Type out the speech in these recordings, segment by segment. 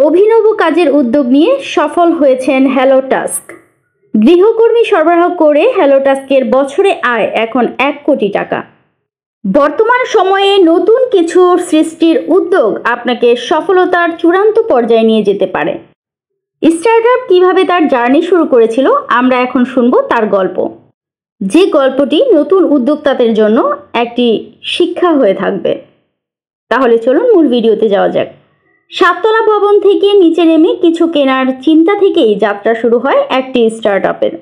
অভিনব কাজের উদ্যোগ নিয়ে সফল হয়েছেন হ্যালো টাস্ক। গৃহকর্মী সরবরাহ করে হ্যালো টাস্কের বছরে আয় এখন 1 কোটি টাকা। বর্তমান সময়ে নতুন কিছু সৃষ্টির উদ্যোগ আপনাকে সফলতার চূড়ান্ত পর্যায়ে নিয়ে যেতে পারে। স্টার্টআপ কিভাবে তার জার্নি শুরু করেছিল, আমরা এখন শুনবো তার গল্প, যে গল্পটি নতুন উদ্যোক্তাদের জন্য একটি শিক্ষা হয়ে থাকবে। তাহলে চলুন মূল ভিডিওতে যাওয়া যাক। 7 তলা ভবন থেকে নিচে নেমে কিছু কেনার চিন্তা থেকেই যাত্রা শুরু হয় একটি স্টার্টআপের।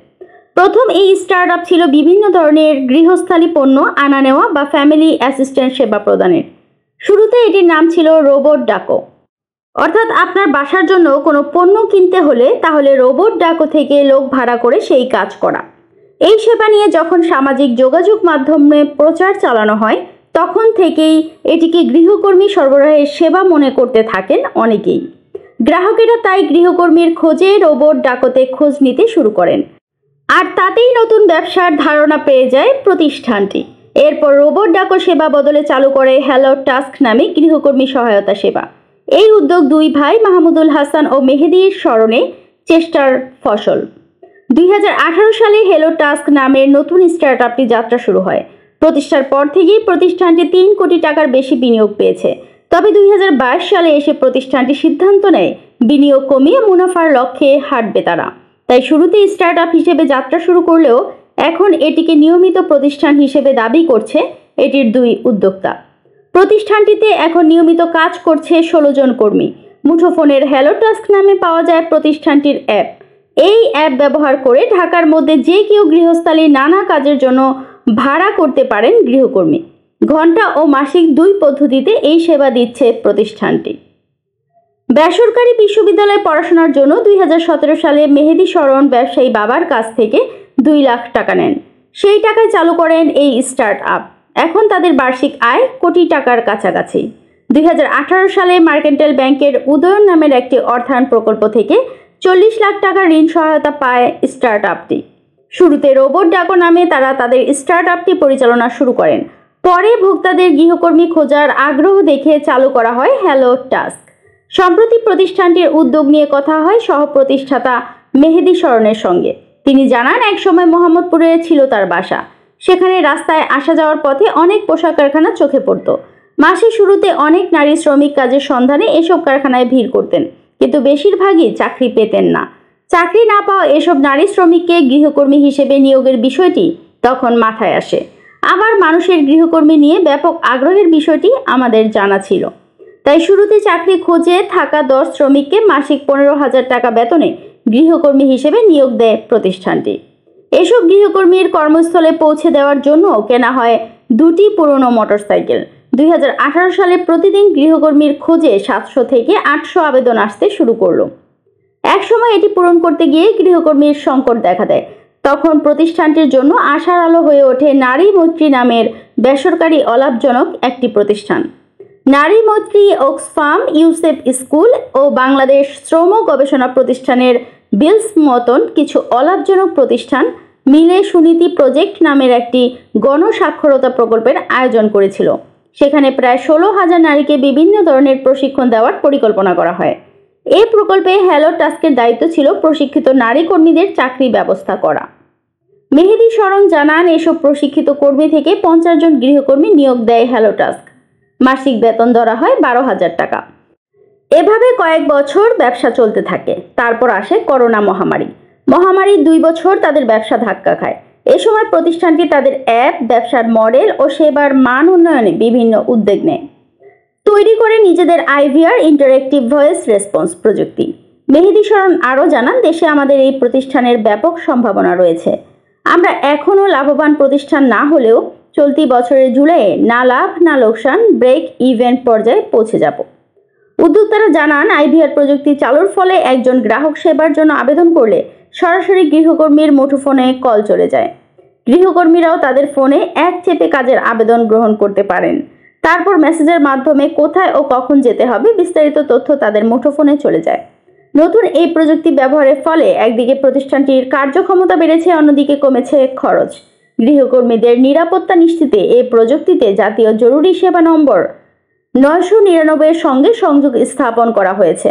প্রথম এই স্টার্টআপ ছিল বিভিন্ন ধরনের গৃহস্থালী পণ্য আনা নেওয়া বা ফ্যামিলি অ্যাসিস্ট্যান্ট সেবা প্রদানের। শুরুতে এটির নাম ছিল রোবট ডাকো, অর্থাৎ আপনার বাসার জন্য কোনো পণ্য কিনতে হলে তাহলে রোবট ডাকো থেকে লোক ভাড়া করে সেই কাজ করা। এই সেবা নিয়ে যখন সামাজিক যোগাযোগ মাধ্যমে প্রচার চালানো হয় তখন থেকেই এটিকে গৃহকর্মী সরবরাহের সেবা মনে করতে থাকেন অনেকেই। গ্রাহকেরা তাই গৃহকর্মীর খোঁজে রোবট ডাকোতে খোঁজ নিতে শুরু করেন, আর তাতেই নতুন ব্যবসার ধারণা পেয়ে যায় প্রতিষ্ঠানটি। এরপর রোবট ডাকো সেবা বদলে চালু করে হ্যালো টাস্ক নামে গৃহকর্মী সহায়তা সেবা। এই উদ্যোগ দুই ভাই মাহমুদুল হাসান ও মেহেদীর স্মরণে চেষ্টার ফসল। 2018 সালে হ্যালো টাস্ক নামের নতুন স্টার্টআপটি যাত্রা শুরু হয়। প্রতিষ্ঠার পর থেকেই প্রতিষ্ঠানটি 3 কোটি টাকার বেশি বিনিয়োগ পেয়েছে। তবে 2022 সালে এসে প্রতিষ্ঠানটি সিদ্ধান্ত নেয় বিনিয়োগ কমিয়ে মুনাফার লক্ষ্যে হাঁটবে তারা। তাই শুরুতে স্টার্টআপ হিসেবে যাত্রা শুরু করলেও এখন এটিকে নিয়মিত প্রতিষ্ঠান হিসেবে দাবি করছে এটির দুই উদ্যোক্তা। প্রতিষ্ঠানটিতে এখন নিয়মিত কাজ করছে 16 জন কর্মী। মুঠোফোনের হ্যালো টাস্ক নামে পাওয়া যায় প্রতিষ্ঠানটির অ্যাপ। এই অ্যাপ ব্যবহার করে ঢাকার মধ্যে যে কেউ গৃহস্থালী নানা কাজের জন্য ভাড়া করতে পারেন গৃহকর্মী। ঘন্টা ও মাসিক 2 পদ্ধতিতে এই সেবা দিচ্ছে প্রতিষ্ঠানটি। বেসরকারি বিশ্ববিদ্যালয়ে পড়াশোনার জন্য 2017 সালে মেহেদী স্মরণ ব্যবসায়ী বাবার কাছ থেকে 2 লাখ টাকা নেন। সেই টাকায় চালু করেন এই স্টার্টআপ। এখন তাদের বার্ষিক আয় কোটি টাকার কাছাকাছি। 2018 সালে মার্কেন্টাইল ব্যাংকের উদয়ন নামের একটি অর্থায়ন প্রকল্প থেকে 40 লাখ টাকার ঋণ সহায়তা পায় স্টার্টআপটি। শুরুতে রোবট ডাকো নামে তারা তাদের স্টার্টআপটি পরিচালনা শুরু করেন। পরে ভোক্তাদের গৃহকর্মী খোঁজার আগ্রহ দেখে চালু করা হয় হ্যালো টাস্ক। সম্প্রতি প্রতিষ্ঠানটির উদ্যোগ নিয়ে কথা হয় সহ প্রতিষ্ঠাতা মেহেদী স্মরণের সঙ্গে। তিনি জানান, একসময় মোহাম্মদপুরে ছিল তার বাসা। সেখানে রাস্তায় আসা যাওয়ার পথে অনেক পোশাক কারখানা চোখে পড়ত। মাসের শুরুতে অনেক নারী শ্রমিক কাজের সন্ধানে এসব কারখানায় ভিড় করতেন, কিন্তু বেশিরভাগই চাকরি পেতেন না। চাকরি না পাওয়া এসব নারী শ্রমিককে গৃহকর্মী হিসেবে নিয়োগের বিষয়টি তখন মাথায় আসে। আবার মানুষের গৃহকর্মী নিয়ে ব্যাপক আগ্রহের বিষয়টি আমাদের জানা ছিল। তাই শুরুতে চাকরি খোঁজে থাকা 10 শ্রমিককে মাসিক 15,000 টাকা বেতনে গৃহকর্মী হিসেবে নিয়োগ দেয় প্রতিষ্ঠানটি। এসব গৃহকর্মীর কর্মস্থলে পৌঁছে দেওয়ার জন্য কেনা হয় 2টি পুরনো মোটরসাইকেল। 2018 সালে প্রতিদিন গৃহকর্মীর খোঁজে 700 থেকে 800 আবেদন আসতে শুরু করলো। একসময় এটি পূরণ করতে গিয়ে গৃহকর্মীর সংকট দেখা দেয়। তখন প্রতিষ্ঠানটির জন্য আশার আলো হয়ে ওঠে নারী মৈত্রী নামের বেসরকারি অলাভজনক একটি প্রতিষ্ঠান। নারী মৈত্রী, অক্সফাম, ইউসেফ স্কুল ও বাংলাদেশ শ্রম গবেষণা প্রতিষ্ঠানের বিলস মতন কিছু অলাভজনক প্রতিষ্ঠান মিলে সুনীতি প্রজেক্ট নামের একটি গণসাক্ষরতা প্রকল্পের আয়োজন করেছিল। সেখানে প্রায় 16,000 নারীকে বিভিন্ন ধরনের প্রশিক্ষণ দেওয়ার পরিকল্পনা করা হয়। এই প্রকল্পে হ্যালো টাস্কের দায়িত্ব ছিল প্রশিক্ষিত নারী কর্মীদের চাকরি ব্যবস্থা করা। মেহেদী স্মরণ জানান, এসব প্রশিক্ষিত কর্মী থেকে 50 জন গৃহকর্মী নিয়োগ দেয় হ্যালো টাস্ক। মাসিক বেতন ধরা হয় 12,000 টাকা। এভাবে কয়েক বছর ব্যবসা চলতে থাকে। তারপর আসে করোনা মহামারী। 2 বছর তাদের ব্যবসা ধাক্কা খায়। এ সময় প্রতিষ্ঠানটি তাদের অ্যাপ, ব্যবসার মডেল ও সেবার মান উন্নয়নে বিভিন্ন উদ্যোগ নেয়। তৈরি করে নিজেদের IVR ইন্টারেক্টিভ ভয়েস রেসপন্স প্রযুক্তি। মেহেদী স্মরণ আরও জানান, দেশে আমাদের এই প্রতিষ্ঠানের ব্যাপক সম্ভাবনা রয়েছে। আমরা এখনও লাভবান প্রতিষ্ঠান না হলেও চলতি বছরের জুলাইয়ে না লাভ না লোকসান ব্রেক ইভেন পর্যায়ে পৌঁছে যাব। উদ্যোক্তারা জানান, IVR প্রযুক্তি চালুর ফলে একজন গ্রাহক সেবার জন্য আবেদন করলে সরাসরি গৃহকর্মীর মুঠোফোনে কল চলে যায়। গৃহকর্মীরাও তাদের ফোনে এক চেপে কাজের আবেদন গ্রহণ করতে পারেন। তারপর মেসেজের মাধ্যমে কোথায় ও কখন যেতে হবে বিস্তারিত তথ্য তাদের মুঠোফোনে চলে যায়। নতুন এই প্রযুক্তি ব্যবহারের ফলে একদিকে প্রতিষ্ঠানটির কার্যক্ষমতা বেড়েছে, অন্যদিকে কমেছে খরচ। গৃহকর্মীদের নিরাপত্তা নিশ্চিতে এই প্রযুক্তিতে জাতীয় জরুরি সেবা নম্বর 999 এর সঙ্গে সংযোগ স্থাপন করা হয়েছে।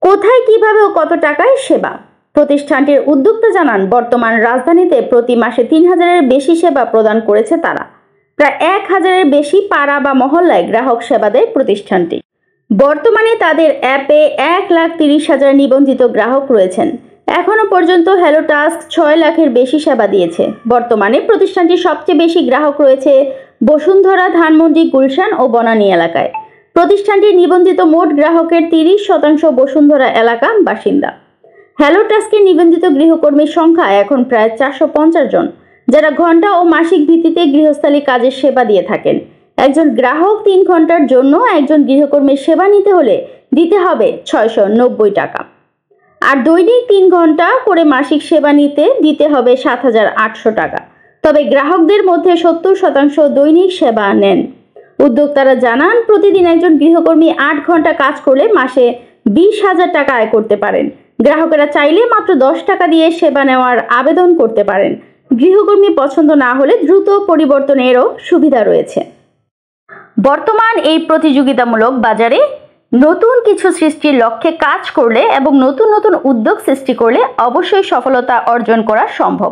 কোথায়, কিভাবে ও কত টাকায় সেবা? প্রতিষ্ঠানটির উদ্যোক্তা জানান, বর্তমান রাজধানীতে প্রতি মাসে 3000-এর বেশি সেবা প্রদান করেছে তারা। প্রায় 1000-এর বেশি পাড়া বা মহল্লায় গ্রাহক সেবা দেয় প্রতিষ্ঠানটি। বর্তমানে তাদের অ্যাপে 1,30,000 নিবন্ধিত গ্রাহক রয়েছেন। এখনো পর্যন্ত হ্যালো টাস্ক 6 লাখের বেশি সেবা দিয়েছে। বর্তমানে প্রতিষ্ঠানটির সবচেয়ে বেশি গ্রাহক রয়েছে বসুন্ধরা, ধানমন্ডি, গুলশান ও বনানী এলাকায়। প্রতিষ্ঠানটির নিবন্ধিত মোট গ্রাহকের 30% বসুন্ধরা এলাকা বাসিন্দা। হ্যালো টাস্কের নিবন্ধিত গৃহকর্মীর সংখ্যা এখন প্রায় 450 জন, যারা ঘন্টা ও মাসিক ভিত্তিতে গৃহস্থালী কাজের সেবা দিয়ে থাকেন। একজন গ্রাহক 3 ঘন্টার জন্য একজন গৃহকর্মীর সেবা নিতে হলে দিতে হবে 690 টাকা, আর দৈনিক 3 ঘন্টা করে মাসিক সেবা নিতে দিতে হবে 7800 টাকা। তবে গ্রাহকদের মধ্যে 70% দৈনিক সেবা নেন। উদ্যোক্তারা জানান, প্রতিদিন একজন গৃহকর্মী 8 ঘন্টা কাজ করলে মাসে 20,000 টাকা আয় করতে পারেন। গ্রাহকেরা চাইলে মাত্র 10 টাকা দিয়ে সেবা নেওয়ার আবেদন করতে পারেন। গৃহকর্মী পছন্দ না হলে দ্রুত পরিবর্তনেরও সুবিধা রয়েছে। বর্তমান এই প্রতিযোগিতামূলক বাজারে নতুন কিছু সৃষ্টির লক্ষ্যে কাজ করলে এবং নতুন নতুন উদ্যোগ সৃষ্টি করলে অবশ্যই সফলতা অর্জন করা সম্ভব।